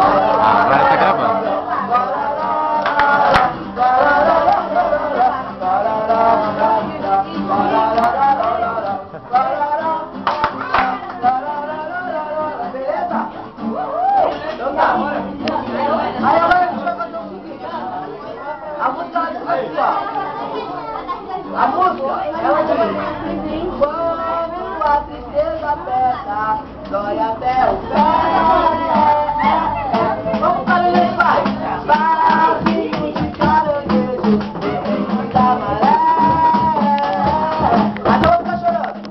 Agora tá gravando. Aí agora a gente vai fazer o seguinte. A música assim, ó. A música, ela diz: quando a tristeza aperta, dói até o pé. Vamos para ele, vai. Barraquinho de caranguejo, dentro da maré. A não fica chorando.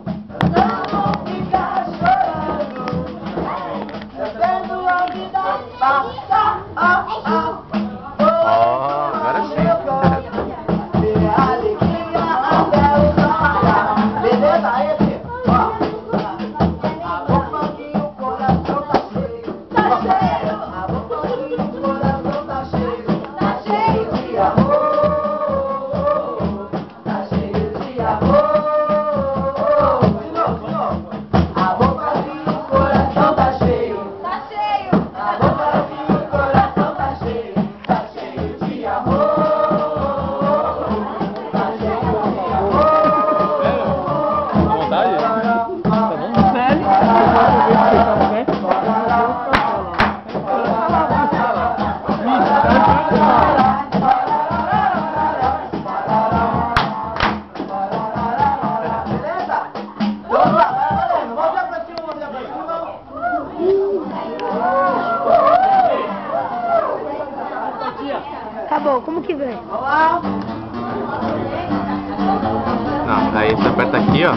Não fica chorando. Vendo a vida passar. Agora sim. Acabou, como que vem? Não, daí você aperta aqui, ó.